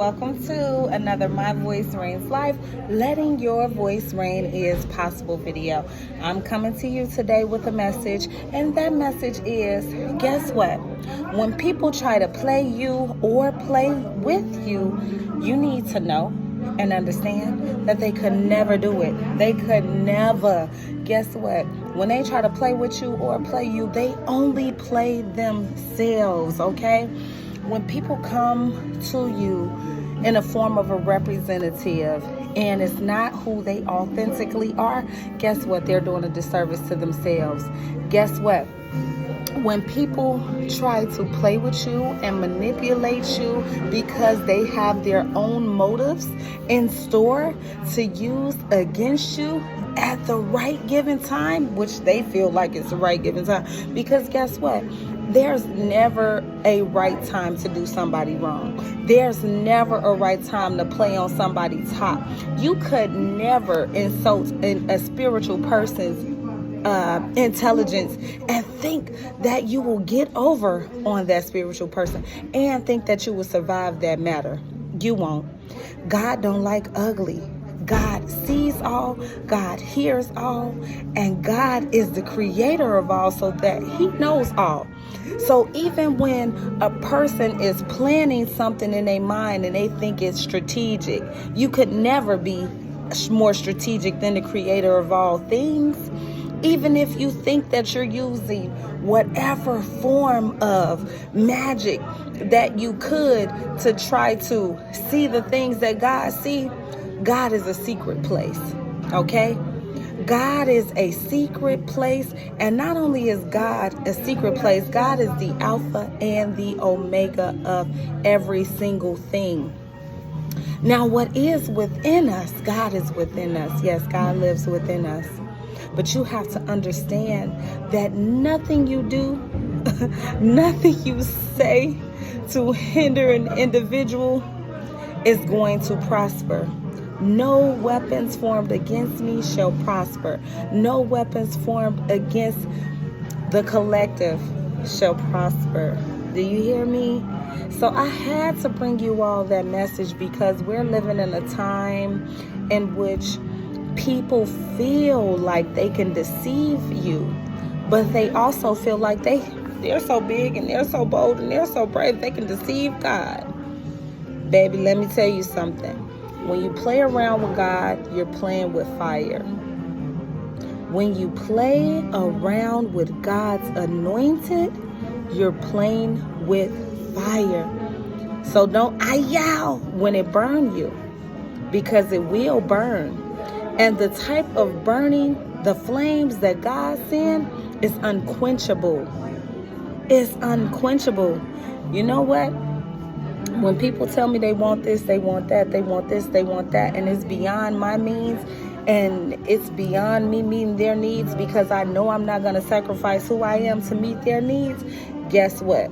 welcome to another My Voice Reigns Life. Letting your voice reign is possible video. I'm coming to you today with a message, and that message is, guess what? When people try to play you or play with you, you need to know and understand that they could never do it. They could never. Guess what? When they try to play with you or play you, they only play themselves, okay? When people come to you in a form of a representative and it's not who they authentically are, guess what? They're doing a disservice to themselves. Guess what? When people try to play with you and manipulate you because they have their own motives in store to use against you at the right given time, which they feel like it's the right given time, because guess what? There's never a right time to do somebody wrong. There's never a right time to play on somebody's top. You could never insult a spiritual person's intelligence and think that you will get over on that spiritual person and think that you will survive that matter. You won't. God don't like ugly. God sees all, God hears all, and God is the creator of all, so that he knows all. So even when a person is planning something in their mind and they think it's strategic, you could never be more strategic than the creator of all things. Even if you think that you're using whatever form of magic that you could to try to see the things that God sees, God is a secret place, okay? God is a secret place, and not only is God a secret place, God is the Alpha and the Omega of every single thing. Now, what is within us, God is within us. Yes, God lives within us. But you have to understand that nothing you do, nothing you say to hinder an individual is going to prosper. No weapons formed against me shall prosper. No weapons formed against the collective shall prosper. Do you hear me? So I had to bring you all that message because we're living in a time in which people feel like they can deceive you, but they also feel like they're so big and they're so bold and they're so brave they can deceive God. Baby, let me tell you something. When you play around with God, you're playing with fire. When you play around with God's anointed, you're playing with fire. So don't ayah when it burns you, because it will burn. And the type of burning, the flames that God sends is unquenchable. It's unquenchable. You know what? When people tell me they want this, they want that, they want this, they want that, and it's beyond my means, and it's beyond me meeting their needs because I know I'm not going to sacrifice who I am to meet their needs, guess what?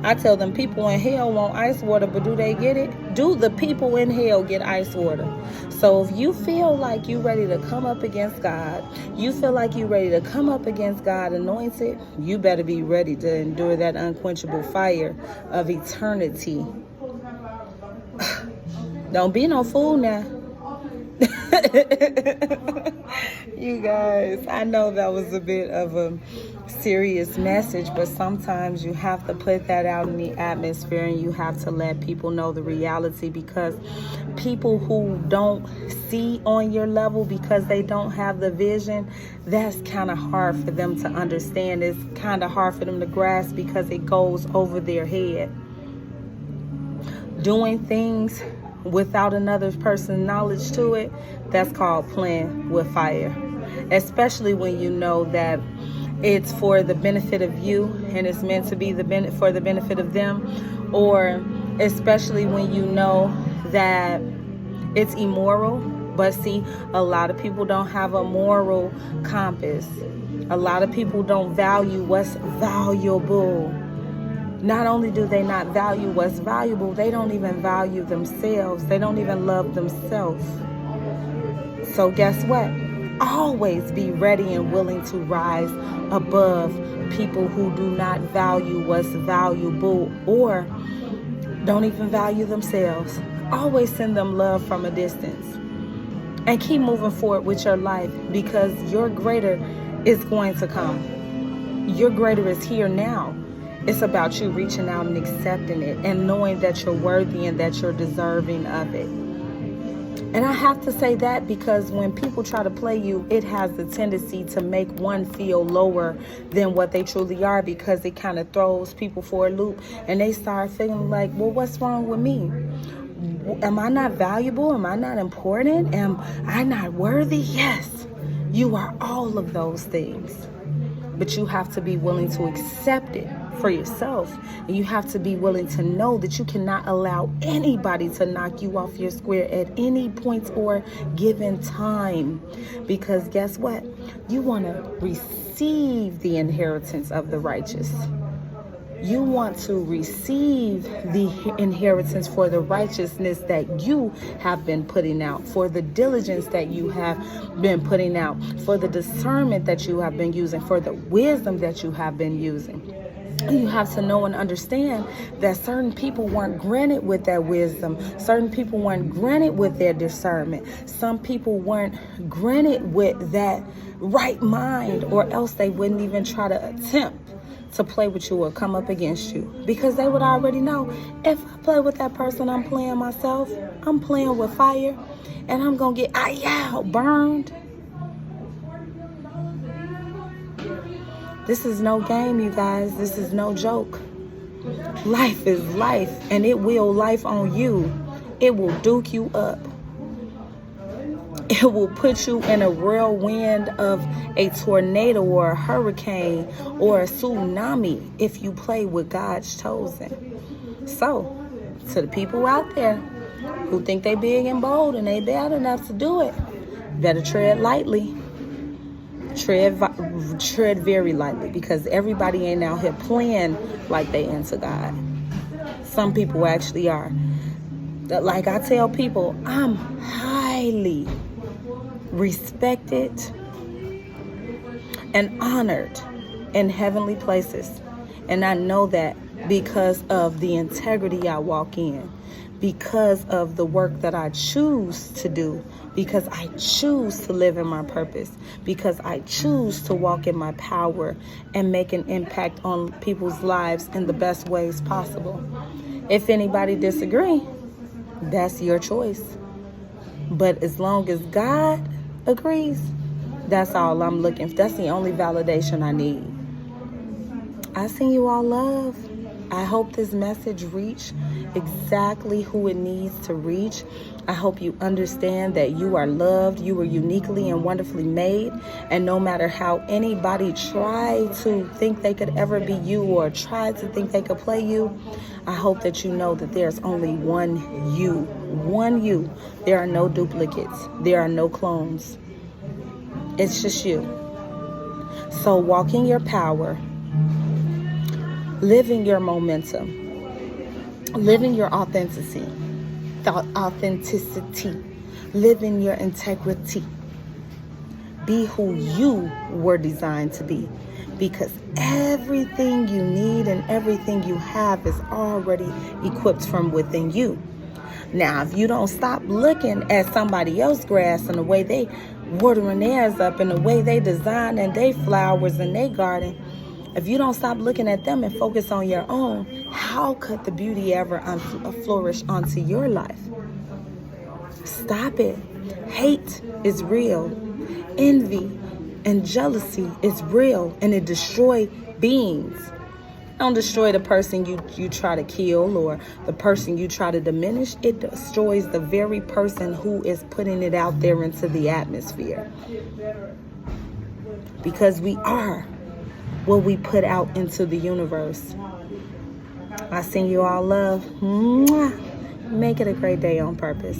I tell them people in hell want ice water, but do they get it? Do the people in hell get ice water? So if you feel like you're ready to come up against God, you feel like you're ready to come up against God anointed, you better be ready to endure that unquenchable fire of eternity. Don't be no fool now. You guys, I know that was a bit of a serious message, but sometimes you have to put that out in the atmosphere and you have to let people know the reality, because people who don't see on your level because they don't have the vision, that's kind of hard for them to understand. It's kind of hard for them to grasp because it goes over their head. Doing things without another person's knowledge to it, that's called playing with fire. Especially when you know that it's for the benefit of you and it's meant to be for the benefit of them, or especially when you know that it's immoral. But see, a lot of people don't have a moral compass. A lot of people don't value what's valuable. Not only do they not value what's valuable, they don't even value themselves. They don't even love themselves. So guess what? Always be ready and willing to rise above people who do not value what's valuable, or don't even value themselves. Always send them love from a distance. And keep moving forward with your life, because your greater is going to come. Your greater is here now. It's about you reaching out and accepting it and knowing that you're worthy and that you're deserving of it. And I have to say that because when people try to play you, it has the tendency to make one feel lower than what they truly are, because it kind of throws people for a loop and they start feeling like, well, what's wrong with me? Am I not valuable? Am I not important? Am I not worthy? Yes, you are all of those things. But you have to be willing to accept it for yourself. And you have to be willing to know that you cannot allow anybody to knock you off your square at any point or given time. Because guess what? You want to receive the inheritance of the righteous. You want to receive the inheritance for the righteousness that you have been putting out, for the diligence that you have been putting out, for the discernment that you have been using, for the wisdom that you have been using. You have to know and understand that certain people weren't granted with that wisdom. Certain people weren't granted with their discernment. Some people weren't granted with that right mind, or else they wouldn't even try to attempt to play with you or come up against you, because they would already know, if I play with that person, I'm playing myself. I'm playing with fire, and I'm gonna get burned. This is no game, you guys. This is no joke. Life is life, and it will life on you. It will duke you up. It will put you in a whirlwind of a tornado or a hurricane or a tsunami if you play with God's chosen. So, to the people out there who think they big and bold and they bad enough to do it, better tread lightly. Tread very lightly, because everybody ain't out here playing like they into God. Some people actually are. Like I tell people, I'm highly respected and honored in heavenly places. And I know that because of the integrity I walk in, because of the work that I choose to do, because I choose to live in my purpose, because I choose to walk in my power and make an impact on people's lives in the best ways possible. If anybody disagree, that's your choice. But as long as God agrees, that's all I'm looking for. That's the only validation I need. I send you all love. I hope this message reached exactly who it needs to reach. I hope you understand that you are loved. You were uniquely and wonderfully made. And no matter how anybody tried to think they could ever be you, or tried to think they could play you, I hope that you know that there's only one you. One you. There are no duplicates. There are no clones. It's just you. So walk in your power. Live in your momentum. Live in your authenticity. Live in your integrity. Be who you were designed to be, because everything you need and everything you have is already equipped from within you. Now, if you don't stop looking at somebody else's grass and the way they watering theirs up and the way they design and they flowers in their garden, if you don't stop looking at them and focus on your own, how could the beauty ever flourish onto your life? Stop it. Hate is real. Envy and jealousy is real, and it destroys beings. Don't destroy the person you try to kill or the person you try to diminish. It destroys the very person who is putting it out there into the atmosphere. Because we are what we put out into the universe. I send you all love. Mwah. Make it a great day on purpose.